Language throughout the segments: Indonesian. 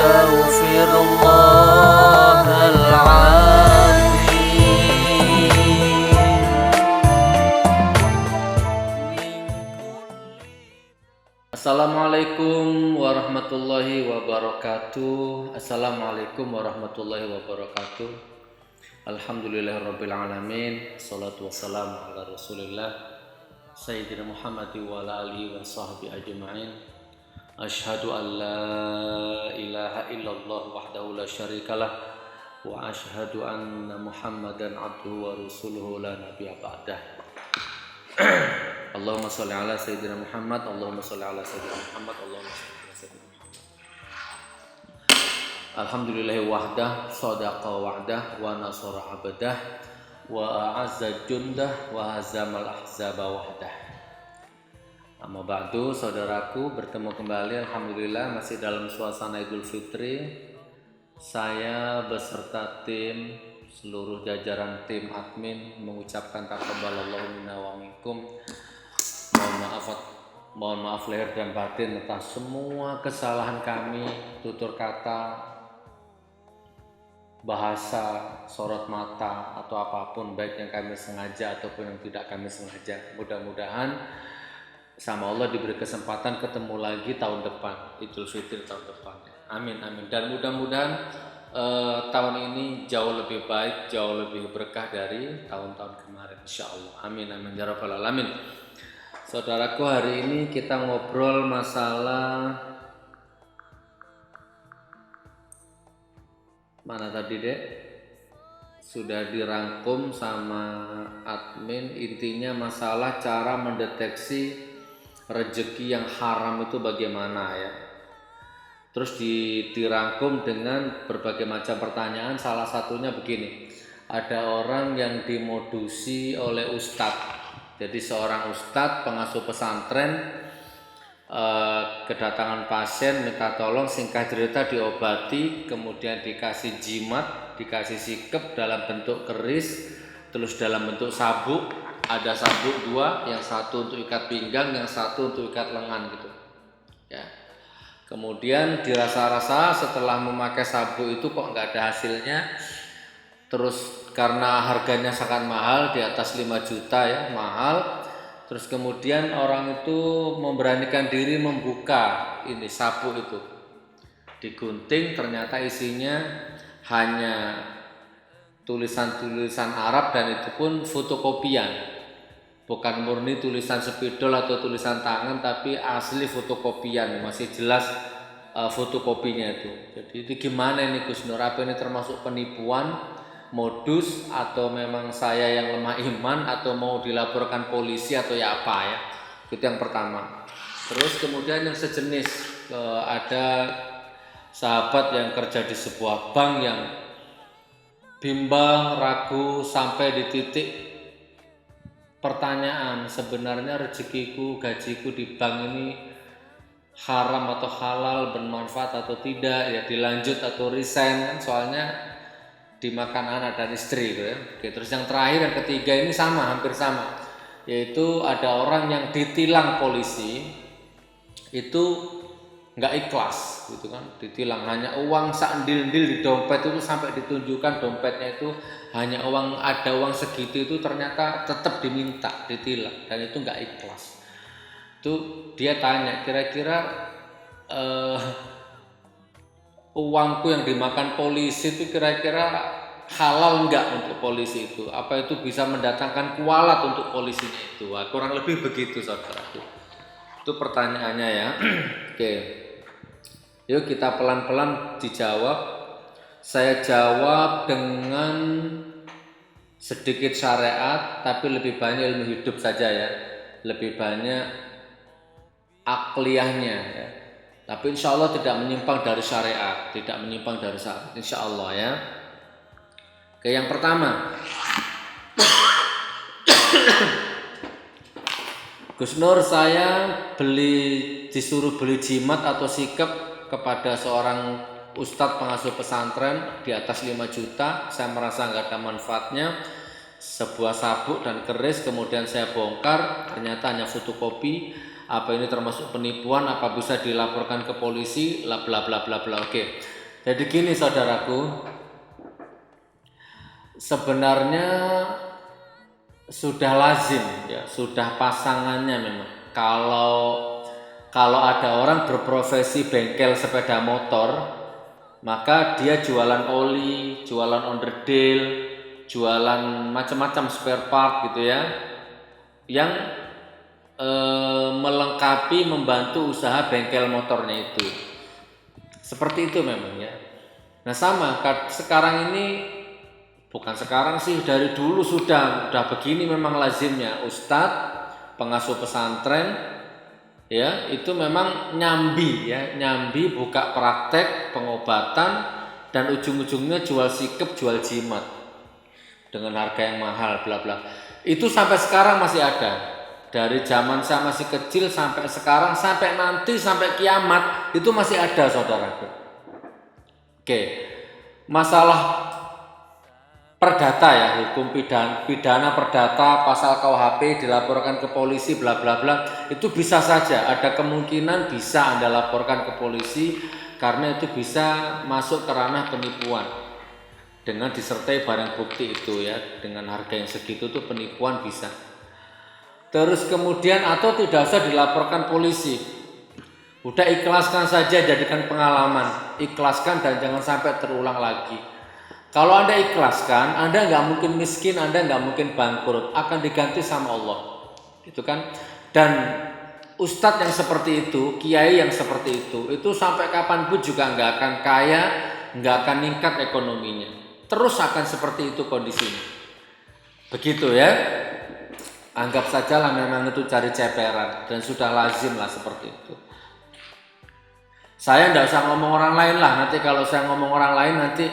أستغفر الله العظيم. Assalamualaikum warahmatullahi wabarakatuh. Assalamualaikum warahmatullahi wabarakatuh. Alhamdulillahirabbil alamin. Shalatu wassalamu ala Rasulillah Sayyidina Muhammad wa ala alihi wa sahbihi ajma'in. Asyhadu an la ilaha illallah wahdahu la syarikalah wa asyhadu anna Muhammadan abduhu wa rasuluhu la nabiyya ba'dah. Allahumma shalli ala sayyidina Muhammad, Allahumma shalli ala sayyidina Muhammad, Allahumma shalli ala sayyidina Muhammad. Alhamdulillahi wahdah, sadaqa wa'dah, wa nasara 'abdah, wa a'azza jundah, wa hazamal ahzaba wahdah. Amma ba'du, saudaraku, bertemu kembali alhamdulillah masih dalam suasana Idul Fitri. Saya beserta tim, seluruh jajaran tim admin mengucapkan taqabbalallahu minna wa minkum. Mohon maaf lahir dan batin atas semua kesalahan kami, tutur kata, bahasa, sorot mata, atau apapun baik yang kami sengaja ataupun yang tidak kami sengaja. Mudah-mudahan sama Allah diberi kesempatan ketemu lagi tahun depan, Idul Fitri tahun depan. Amin amin. Dan mudah-mudahan tahun ini jauh lebih baik, jauh lebih berkah dari tahun-tahun kemarin, insyaallah. Amin amin ya rabbal alamin. Saudaraku, hari ini kita ngobrol masalah mana tadi, Dek? Sudah dirangkum sama admin. Intinya masalah cara mendeteksi rezeki yang haram itu bagaimana ya. Terus dirangkum dengan berbagai macam pertanyaan. Salah satunya begini, ada orang yang dimodusi oleh ustadz. Jadi seorang ustadz pengasuh pesantren kedatangan pasien minta tolong, singkat cerita diobati, kemudian dikasih jimat, dikasih sikep dalam bentuk keris, terus dalam bentuk sabuk. Ada sabuk dua, yang satu untuk ikat pinggang, yang satu untuk ikat lengan gitu ya. Kemudian dirasa-rasa setelah memakai sabuk itu kok nggak ada hasilnya. Terus karena harganya sangat mahal, di atas 5 juta ya, mahal. Terus kemudian orang itu memberanikan diri membuka ini sabuk itu, digunting, ternyata isinya hanya tulisan-tulisan Arab, dan itu pun fotokopian, bukan murni tulisan spidol atau tulisan tangan, tapi asli fotokopian, masih jelas fotokopinya itu. Jadi itu gimana ini Gus Nur? Apa ini termasuk penipuan, modus, atau memang saya yang lemah iman, atau mau dilaporkan polisi, atau ya apa ya? Itu yang pertama. Terus kemudian yang sejenis, ada sahabat yang kerja di sebuah bank yang bimbang, ragu, sampai di titik pertanyaan, sebenarnya rezekiku, gajiku di bank ini haram atau halal, bermanfaat atau tidak, ya dilanjut atau resign kan, soalnya dimakan anak dan istri gitu ya. Oke, terus yang terakhir, yang ketiga ini sama, hampir sama, yaitu ada orang yang ditilang polisi itu nggak ikhlas gitu kan, ditilang hanya uang sakndil-ndil di dompet itu, sampai ditunjukkan dompetnya itu hanya uang, ada uang segitu, itu ternyata tetap diminta, ditilang, dan itu nggak ikhlas. Itu dia tanya, kira-kira uangku yang dimakan polisi itu kira-kira halal enggak untuk polisi itu? Apa itu bisa mendatangkan kualat untuk polisinya itu? Wah, kurang lebih begitu saudaraku. Itu pertanyaannya ya. Oke. Yuk kita pelan-pelan dijawab. Saya jawab dengan sedikit syariat, tapi lebih banyak ilmu hidup saja ya. Lebih banyak akliyahnya ya. Tapi insya Allah tidak menyimpang dari syariat, tidak menyimpang dari syariat, insya Allah ya. Oke, yang pertama, Gus Nur, saya disuruh beli jimat atau sikep kepada seorang ustadz pengasuh pesantren di atas 5 juta. Saya merasa nggak ada manfaatnya. Sebuah sabuk dan keris, kemudian saya bongkar, ternyata hanya fotokopi. apa ini termasuk penipuan, apa bisa dilaporkan ke polisi, bla bla bla bla bla. Oke. Jadi gini saudaraku, sebenarnya sudah lazim ya, sudah pasangannya memang. Kalau ada orang berprofesi bengkel sepeda motor, maka dia jualan oli, jualan onderdil, jualan macam-macam spare part gitu ya, yang melengkapi, membantu usaha bengkel motornya itu. Seperti itu memang ya. Nah sama sekarang ini, bukan sekarang sih, dari dulu sudah begini memang lazimnya. Ustadz, pengasuh pesantren ya, itu memang nyambi buka praktek pengobatan dan ujung-ujungnya jual sikep, jual jimat dengan harga yang mahal bla bla. Itu sampai sekarang masih ada. Dari zaman saya masih kecil sampai sekarang, sampai nanti, sampai kiamat, itu masih ada saudaraku. Oke, masalah perdata ya, hukum pidana perdata, pasal KUHP dilaporkan ke polisi bla bla bla, itu bisa saja, ada kemungkinan bisa Anda laporkan ke polisi karena itu bisa masuk ke ranah penipuan dengan disertai barang bukti itu ya, dengan harga yang segitu tuh penipuan bisa. Terus kemudian atau tidak usah dilaporkan polisi, udah ikhlaskan saja, jadikan pengalaman, ikhlaskan dan jangan sampai terulang lagi. Kalau Anda ikhlaskan, Anda nggak mungkin miskin, Anda nggak mungkin bangkrut, akan diganti sama Allah, gitu kan? Dan ustadz yang seperti itu, kiai yang seperti itu sampai kapanpun juga nggak akan kaya, nggak akan meningkat ekonominya, terus akan seperti itu kondisinya. Begitu ya. Anggap sajalah memang itu cari ceperan dan sudah lazim lah seperti itu. Saya nggak usah ngomong orang lain lah, nanti kalau saya ngomong orang lain nanti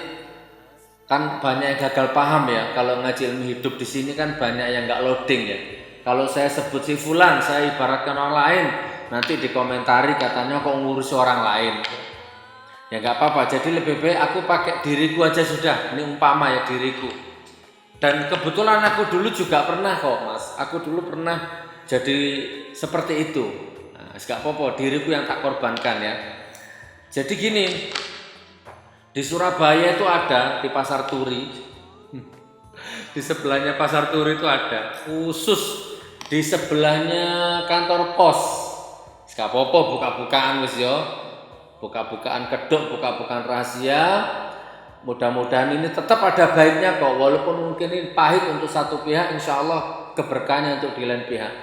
kan banyak yang gagal paham ya. Kalau ngaji ilmu hidup di sini kan banyak yang nggak loading ya. Kalau saya sebut si fulan, saya ibaratkan orang lain, nanti dikomentari katanya kok ngurusi orang lain. Ya nggak apa-apa. Jadi lebih baik aku pakai diriku aja sudah. Ini umpama ya, diriku. Dan kebetulan aku dulu juga pernah kok mas, aku dulu pernah jadi seperti itu. Nah, gak apa-apa, diriku yang tak korbankan ya. Jadi gini, di Surabaya itu ada, di Pasar Turi, di sebelahnya Pasar Turi itu ada, khusus di sebelahnya kantor pos. Gak apa-apa, buka-bukaan wis yo, buka-bukaan kedok, buka-bukaan rahasia. Mudah-mudahan ini tetap ada baiknya kok, walaupun mungkin ini pahit untuk satu pihak, insya Allah keberkahannya untuk di lain pihak.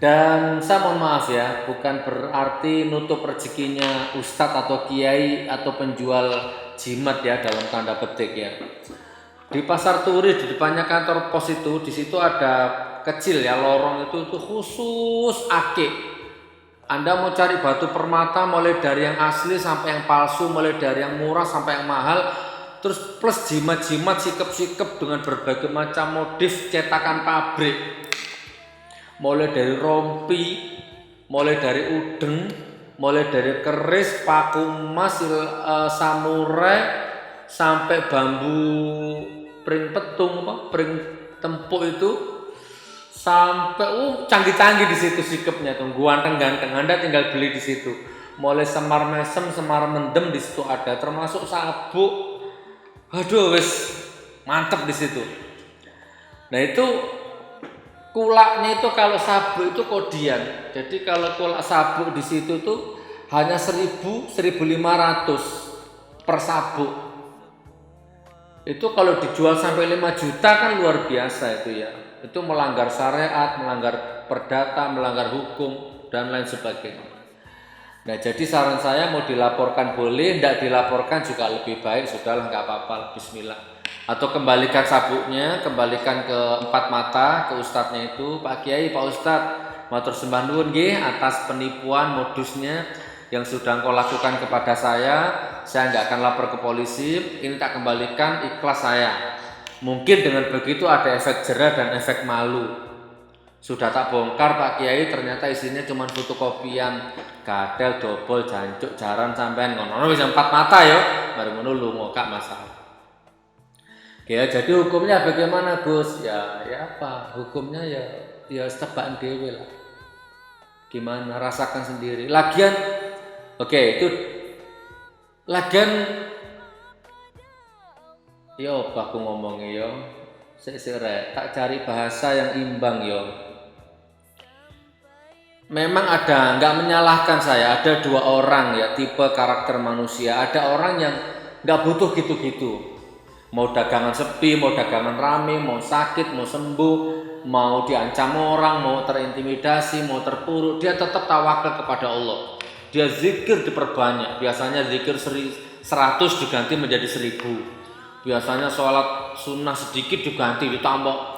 Dan saya mohon maaf ya, bukan berarti nutup rezekinya ustadz atau kiai atau penjual jimat ya, dalam tanda petik ya. Di Pasar Turi, di depannya kantor pos itu, di situ ada kecil ya, lorong itu khusus akik. Anda mau cari batu permata mulai dari yang asli sampai yang palsu, mulai dari yang murah sampai yang mahal, terus plus jimat-jimat, sikep-sikep dengan berbagai macam motif cetakan pabrik, mulai dari rompi, mulai dari udeng, mulai dari keris, paku emas, samurai, sampai bambu pring petung, pring tempuk itu, sampai canggih-canggih di situ sikepnya tuh, ganteng-ganteng. Anda tinggal beli di situ. Mulai semar mesem, semar mendem di situ ada, termasuk sabuk. Aduh, wes mantep di situ. Nah itu kulaknya itu kalau sabuk itu kodian. Jadi kalau kulak sabuk di situ tuh hanya 1.000-1.500 per sabuk. Itu kalau dijual sampai 5 juta kan luar biasa itu ya. Itu melanggar syariat, melanggar perdata, melanggar hukum dan lain sebagainya. Nah jadi saran saya mau dilaporkan boleh, tidak dilaporkan juga lebih baik, sudahlah nggak apa-apa, bismillah. Atau kembalikan sabuknya, kembalikan ke 4 mata, ke ustadznya itu, Pak Kiai, Pak Ustadz, matur sembah nuwun nggih atas penipuan modusnya yang sudah engkau lakukan kepada saya nggak akan lapor ke polisi, ini tak kembalikan, ikhlas saya. Mungkin dengan begitu ada efek jera dan efek malu. Sudah tak bongkar Pak Kiai, ternyata isinya cuma fotokopian, gadel, dobol, jancuk, jaran sampean ngono wis 4 mata ya, baru ngono lunga kak masalah. Ya jadi hukumnya bagaimana Gus? Ya apa? Hukumnya ya tebak dewe lah. Gimana? Rasakan sendiri. Lagian, oke, itu lagian, yo, aku ngomongnya yo, tak cari bahasa yang imbang yo. Memang ada, nggak menyalahkan saya. Ada dua orang ya tipe karakter manusia. Ada orang yang nggak butuh gitu-gitu. Mau dagangan sepi, mau dagangan rame, mau sakit, mau sembuh, mau diancam orang, mau terintimidasi, mau terpuruk, dia tetap tawakal kepada Allah. Dia zikir diperbanyak. Biasanya zikir 100 diganti menjadi 1000. Biasanya sholat sunnah sedikit diganti ditambah.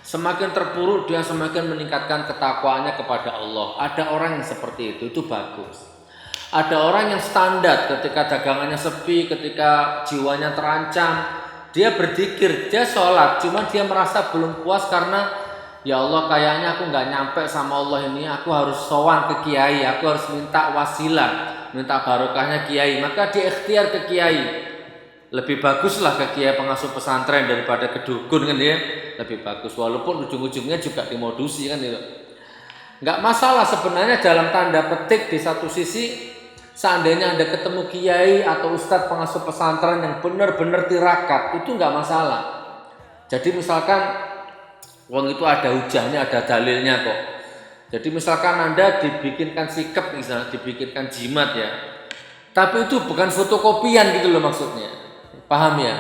Semakin terpuruk dia semakin meningkatkan ketakwaannya kepada Allah. Ada orang yang seperti itu bagus. Ada orang yang standar ketika dagangannya sepi, ketika jiwanya terancam, dia berzikir, dia sholat, cuma dia merasa belum puas karena ya Allah kayaknya aku nggak nyampe sama Allah ini, aku harus sowan ke kiai, aku harus minta wasilah, minta barokahnya kiai, maka dia ikhtiar ke kiai. Lebih baguslah ke kiai pengasuh pesantren daripada ke dukun kan dia, lebih bagus walaupun ujung-ujungnya juga dimodusi kan itu. Nggak masalah sebenarnya dalam tanda petik. Di satu sisi seandainya Anda ketemu kiai atau ustadz pengasuh pesantren yang benar-benar tirakat, itu nggak masalah. Jadi misalkan wong itu ada hujahnya, ada dalilnya kok. Jadi misalkan Anda dibikinkan sikap misalnya, dibikinkan jimat ya, tapi itu bukan fotokopian gitu loh maksudnya. Paham ya?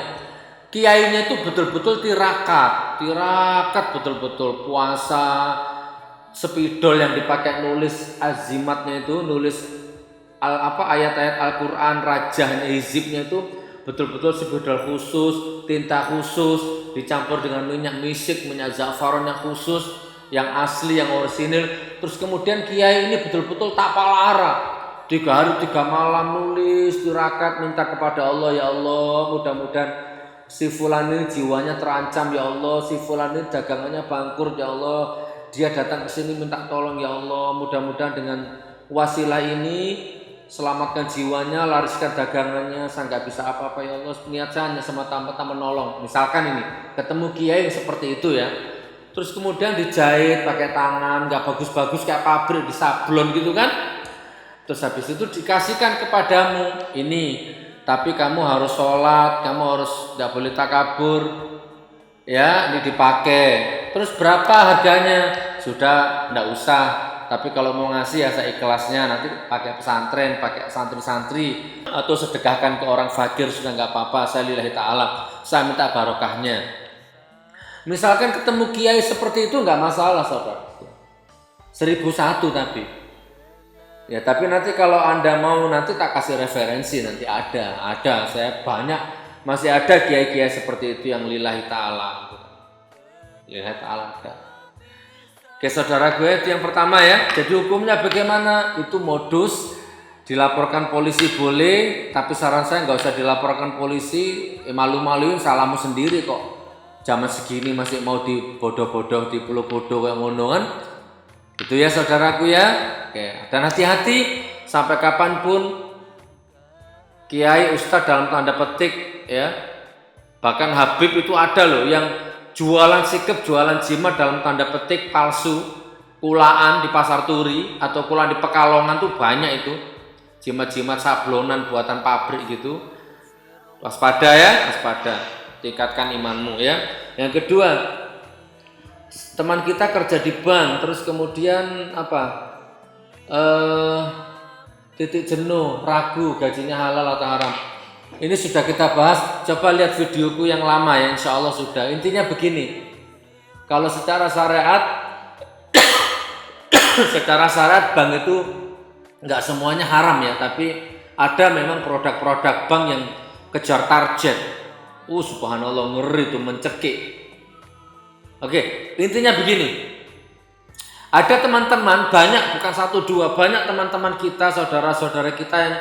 Kiainya itu betul-betul tirakat betul-betul puasa, spidol yang dipakai nulis azimatnya itu, nulis ayat-ayat Al-Quran, rajahnya, hizibnya itu betul-betul spidol khusus, tinta khusus, dicampur dengan minyak misik, minyak zafaron yang khusus, yang asli, yang orisinil. Terus kemudian kiai ini betul-betul tak palara, 3 hari 3 malam nulis tirakat, minta kepada Allah, ya Allah mudah-mudahan si fulan ini jiwanya terancam, ya Allah si fulan ini dagangannya bangkrut, ya Allah dia datang ke sini minta tolong, ya Allah mudah-mudahan dengan wasilah ini selamatkan jiwanya, lariskan dagangannya, saya nggak bisa apa-apa ya Allah, niat saya hanya semata-mata menolong. Misalkan ini ketemu kiai yang seperti itu ya, terus kemudian dijahit pakai tangan nggak bagus-bagus kayak pabrik, disablon gitu kan. Terus habis itu dikasihkan kepadamu ini, tapi kamu harus sholat, kamu harus tidak boleh takabur, ya ini dipakai. Terus berapa harganya? Sudah tidak usah, tapi kalau mau ngasih ya seikhlasnya, nanti pakai pesantren, pakai santri-santri, atau sedekahkan ke orang fakir sudah nggak apa-apa, saya lillahi ta'ala, saya minta barokahnya. Misalkan ketemu kiai seperti itu nggak masalah saudara, 1001 tapi. Ya tapi nanti kalau Anda mau nanti tak kasih referensi, nanti ada saya banyak, masih ada kiai-kiai seperti itu yang lillahi ta'ala, lillahi ta'ala ada. Oke saudara gue, itu yang pertama ya. Jadi hukumnya bagaimana? Itu modus, dilaporkan polisi boleh, tapi saran saya nggak usah dilaporkan polisi, malu-maluin, salahmu sendiri kok. Zaman segini masih mau dibodoh-bodoh, dipeluk-bodoh kayak ngono kan. Itu ya saudaraku ya. Oke, dan hati-hati sampai kapanpun kiai ustadz dalam tanda petik ya. Bahkan Habib itu ada loh yang jualan sikap, jualan jimat dalam tanda petik palsu, kulaan di pasar turi atau kulaan di Pekalongan tuh banyak itu. Jimat-jimat sablonan buatan pabrik gitu. Waspada ya, waspada. Tingkatkan imanmu ya. Yang kedua, teman kita kerja di bank, terus kemudian titik jenuh, ragu gajinya halal atau haram. Ini sudah kita bahas, coba lihat videoku yang lama ya, insya Allah sudah. Intinya begini, kalau secara syariat secara syariat bank itu nggak semuanya haram ya, tapi ada memang produk-produk bank yang kejar target. Subhanallah, ngeri tuh, mencekik. Oke, intinya begini. Ada teman-teman, banyak, bukan 1-2, banyak teman-teman kita, saudara-saudara kita yang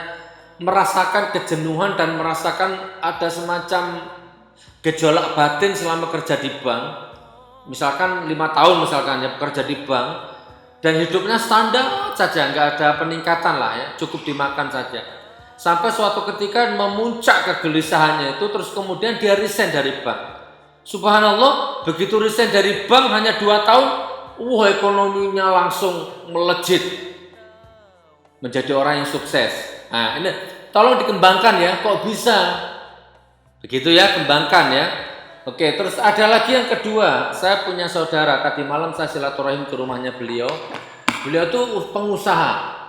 merasakan kejenuhan dan merasakan ada semacam gejolak batin selama kerja di bank. Misalkan 5 tahun misalkan ya kerja di bank dan hidupnya standar saja, nggak ada peningkatan lah ya, cukup dimakan saja. Sampai suatu ketika memuncak kegelisahannya itu, terus kemudian dia resign dari bank. Subhanallah, begitu resign dari bank hanya 2 tahun, ekonominya langsung melejit, menjadi orang yang sukses. Nah, ini tolong dikembangkan ya, kok bisa? Begitu ya, kembangkan ya. Oke, terus ada lagi yang kedua. Saya punya saudara, tadi malam saya silaturahim ke rumahnya beliau. Beliau tuh pengusaha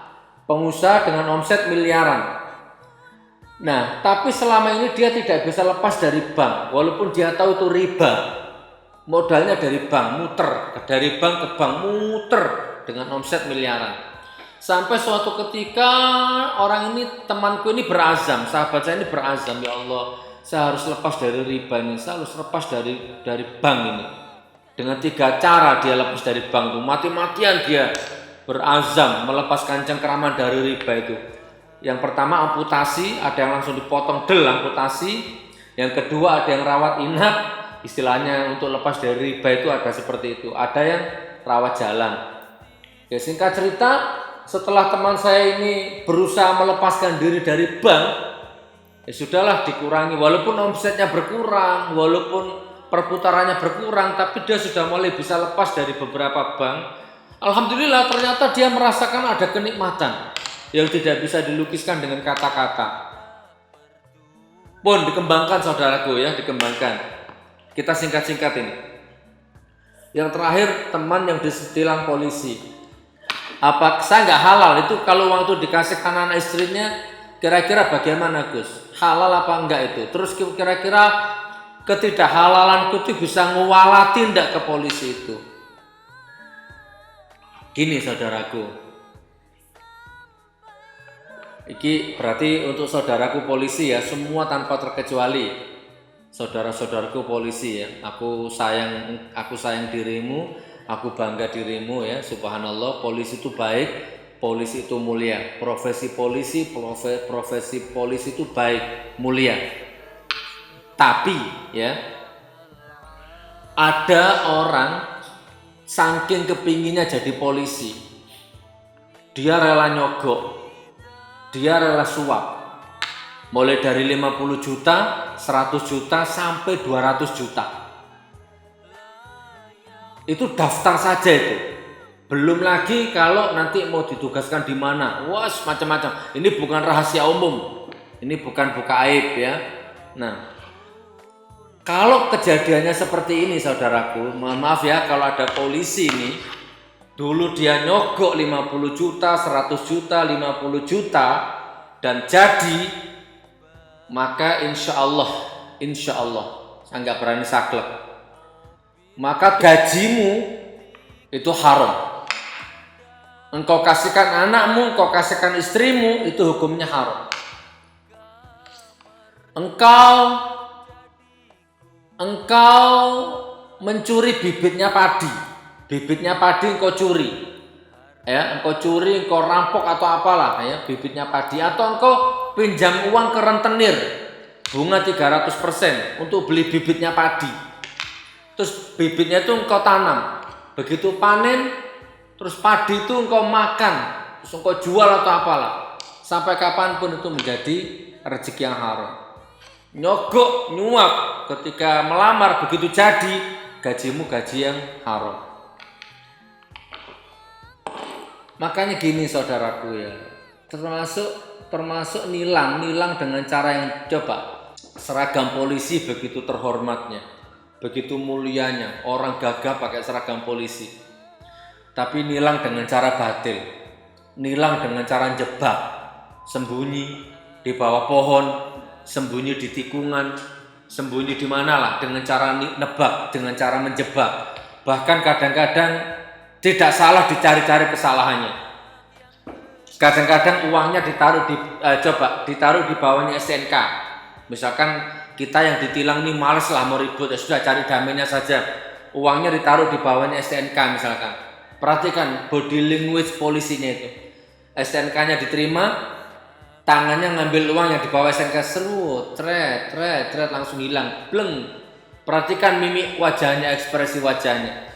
dengan omset miliaran. Nah, tapi selama ini dia tidak bisa lepas dari bank, walaupun dia tahu itu riba. Modalnya dari bank, muter, dari bank ke bank, muter dengan omset miliaran. Sampai suatu ketika orang ini, temanku ini berazam, sahabat saya ini berazam, ya Allah, saya harus lepas dari riba ini, saya harus lepas dari bank ini. Dengan 3 cara dia lepas dari bank itu, mati-matian dia berazam melepaskan cengkeraman dari riba itu. Yang pertama amputasi, ada yang langsung dipotong amputasi. Yang kedua ada yang rawat inap, istilahnya untuk lepas dari riba itu ada seperti itu. Ada yang rawat jalan. Ya, singkat cerita, setelah teman saya ini berusaha melepaskan diri dari bank, ya sudahlah dikurangi, walaupun omsetnya berkurang, walaupun perputarannya berkurang, tapi dia sudah mulai bisa lepas dari beberapa bank. Alhamdulillah, ternyata dia merasakan ada kenikmatan yang tidak bisa dilukiskan dengan kata-kata. Pun dikembangkan saudaraku ya, dikembangkan. Kita singkat-singkat ini. Yang terakhir, teman yang ditilang polisi. Apa saya nggak halal itu kalau uang itu dikasih ke anak istrinya, kira-kira bagaimana Gus? Halal apa enggak itu? Terus kira-kira ketidakhalalanku itu bisa nguwalati enggak ke polisi itu? Gini saudaraku. Iki berarti untuk saudaraku polisi ya, semua tanpa terkecuali. Saudara-saudaraku polisi ya, aku sayang dirimu, aku bangga dirimu ya, subhanallah. Polisi itu baik, polisi itu mulia. Profesi polisi itu baik, mulia. Tapi ya, ada orang saking kepinginnya jadi polisi, dia rela nyogok, dia rela suap, mulai dari 50 juta, 100 juta, sampai 200 juta. Itu daftar saja itu. Belum lagi kalau nanti mau ditugaskan di mana. Wah, macam-macam. Ini bukan rahasia umum. Ini bukan buka aib ya. Nah, kalau kejadiannya seperti ini saudaraku, mohon maaf ya kalau ada polisi ini, dulu dia nyogok 50 juta, 100 juta, 50 juta dan jadi, maka insya Allah, saya nggak berani saklek, maka gajimu itu haram. Engkau kasihkan anakmu, engkau kasihkan istrimu, itu hukumnya haram. Engkau mencuri bibitnya padi engkau curi, ya, engkau curi, engkau rampok atau apalah, ya, bibitnya padi, atau engkau pinjam uang ke rentenir bunga 300% untuk beli bibitnya padi, terus bibitnya itu engkau tanam, begitu panen, terus padi itu engkau makan, terus engkau jual atau apalah, sampai kapanpun itu menjadi rezeki yang haram. Nyogok, nyuap, ketika melamar begitu jadi gajimu gaji yang haram. Makanya gini saudaraku ya, termasuk nilang dengan cara yang, coba, seragam polisi begitu terhormatnya, begitu mulianya, orang gagah pakai seragam polisi, tapi nilang dengan cara batil, nilang dengan cara jebak, sembunyi di bawah pohon, sembunyi di tikungan, sembunyi di mana lah, dengan cara nebak, dengan cara menjebak. Bahkan kadang-kadang tidak salah dicari-cari kesalahannya. Kadang-kadang uangnya ditaruh di bawahnya STNK. Misalkan kita yang ditilang nih males lah mau ribut, ya sudah cari damainya saja. Uangnya ditaruh di bawahnya STNK misalkan. Perhatikan body language polisinya itu. STNK-nya diterima, tangannya ngambil uang yang di bawah STNK, serut, tret, langsung hilang, bleng. Perhatikan mimik wajahnya, ekspresi wajahnya.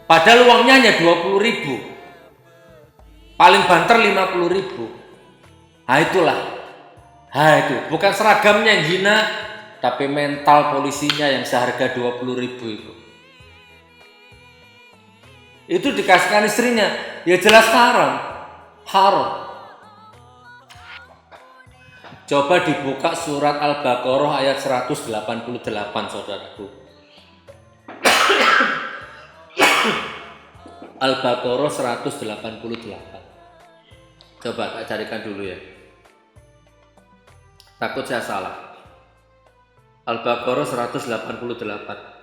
Padahal uangnya hanya 20.000, paling banter 50.000. Itu bukan seragamnya yang hina, tapi mental polisinya yang seharga 20.000 itu dikasihkan istrinya, ya jelas haram. haram. Coba dibuka surat Al-Baqarah ayat 188 saudaraku. Al-Baqarah 188. Coba tak carikan dulu ya. Takut saya salah. Al-Baqarah 188.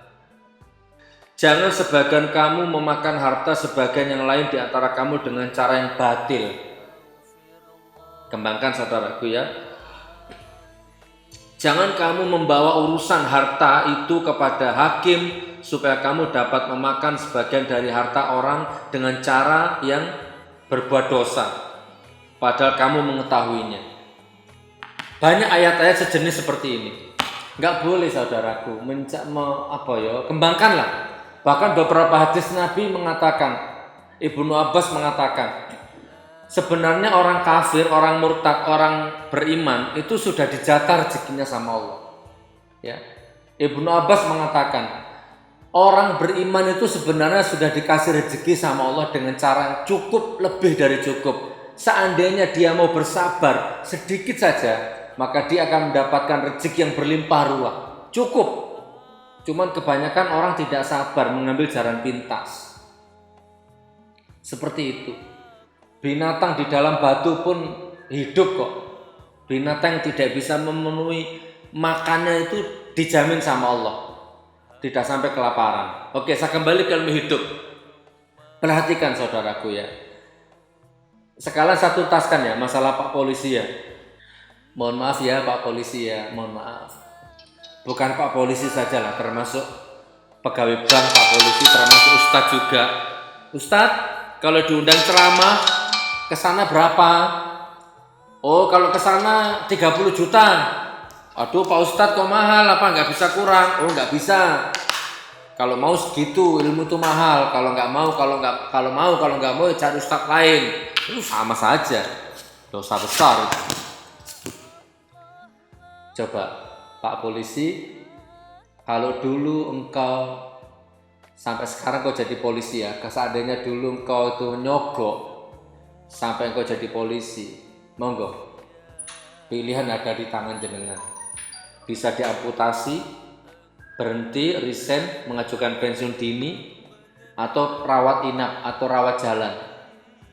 Jangan sebagian kamu memakan harta sebagian yang lain di antara kamu dengan cara yang batil. Kembangkan saudaraku ya. Jangan kamu membawa urusan harta itu kepada hakim supaya kamu dapat memakan sebagian dari harta orang dengan cara yang berbuat dosa, padahal kamu mengetahuinya. Banyak ayat-ayat sejenis seperti ini. Nggak boleh saudaraku, kembangkanlah. Bahkan beberapa hadis Nabi mengatakan, Ibnu Abbas mengatakan, sebenarnya orang kafir, orang murtad, orang beriman itu sudah dijatah rezekinya sama Allah. Ya. Ibnu Abbas mengatakan, orang beriman itu sebenarnya sudah dikasih rezeki sama Allah dengan cara yang cukup, lebih dari cukup. Seandainya dia mau bersabar sedikit saja, maka dia akan mendapatkan rezeki yang berlimpah ruah. Cukup. Cuman kebanyakan orang tidak sabar, mengambil jalan pintas. Seperti itu. Binatang di dalam batu pun hidup kok. Binatang yang tidak bisa memenuhi makannya itu dijamin sama Allah. Tidak sampai kelaparan. Oke, saya kembali ke ilmu hidup. Perhatikan saudaraku ya. Sekalian satu taskan ya masalah Pak Polisi ya. Mohon maaf ya Pak Polisi ya, mohon maaf. Bukan Pak Polisi saja lah, termasuk pegawai bank, Pak Polisi, termasuk Ustadz juga. Ustadz, kalau diundang ceramah, kesana berapa? Oh, kalau kesana 30 juta. Aduh Pak Ustadz kok mahal, apa nggak bisa kurang? Oh nggak bisa. Kalau mau segitu, ilmu itu mahal. Kalau nggak mau, kalau nggak mau cari Ustadz lain. Itu sama saja, dosa besar. Coba. Pak Polisi, kalau dulu engkau sampai sekarang kau jadi polisi ya, seandainya dulu engkau itu nyogok sampai engkau jadi polisi, monggo, pilihan ada di tangan jenengan. Bisa diamputasi, berhenti, resign, mengajukan pensiun dini, atau rawat inap atau rawat jalan.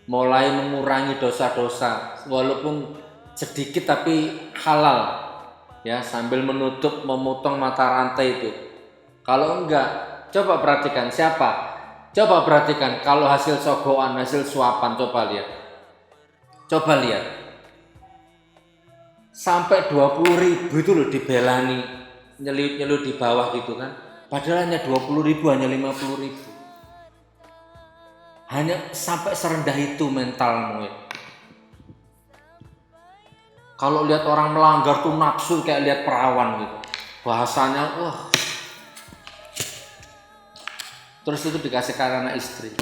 Mulai mengurangi dosa-dosa, walaupun sedikit tapi halal. Ya, sambil memotong mata rantai itu. Kalau enggak, coba perhatikan siapa? Coba perhatikan kalau hasil sogokan, hasil suapan, coba lihat. Coba lihat. Sampai 20.000 itu loh dibelani, nyelut di bawah gitu kan. Padahal hanya 20.000, hanya 50.000. Hanya sampai serendah itu mentalmu ya. Kalau lihat orang melanggar tuh nafsu kayak lihat perawan gitu. Bahasanya wah. Terus itu dikasih karena istri.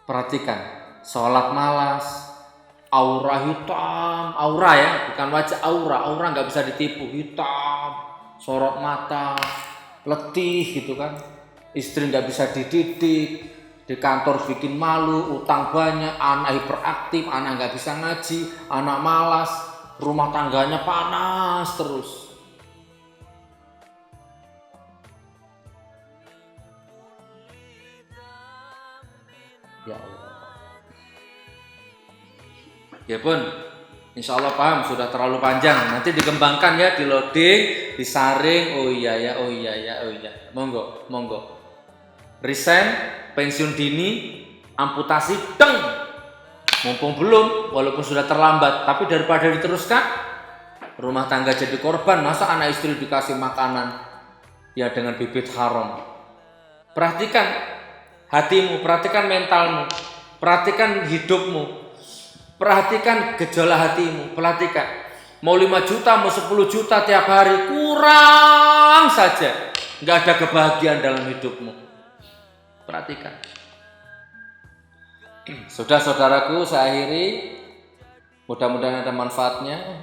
Perhatikan, sholat malas, aura hitam, aura ya, bukan wajah, aura nggak bisa ditipu, hitam, sorot mata, letih gitu kan. Istri nggak bisa dididik. Di kantor bikin malu, utang banyak, anak hiperaktif, anak nggak bisa ngaji, anak malas, rumah tangganya panas terus. Ya Allah. Ya pun, insya Allah paham, sudah terlalu panjang. Nanti dikembangkan ya, di loading, disaring. Oh iya ya. Monggo. Resign, pensiun dini, amputasi, deng. Mumpung belum, walaupun sudah terlambat, tapi daripada diteruskan, rumah tangga jadi korban, masa anak istri dikasih makanan ya dengan bibit haram. Perhatikan hatimu, perhatikan mentalmu, perhatikan hidupmu, perhatikan gejala hatimu, perhatikan. Mau 5 juta, mau 10 juta tiap hari, kurang saja. Nggak ada kebahagiaan dalam hidupmu. Perhatikan. Sudah saudaraku, saya akhiri. Mudah-mudahan ada manfaatnya.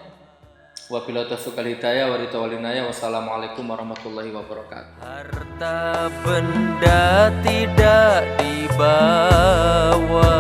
Wabillahi taufiq wal hidayah wa ridha wal inayah. Wassalamualaikum warahmatullahi wabarakatuh. Harta benda tidak dibawa,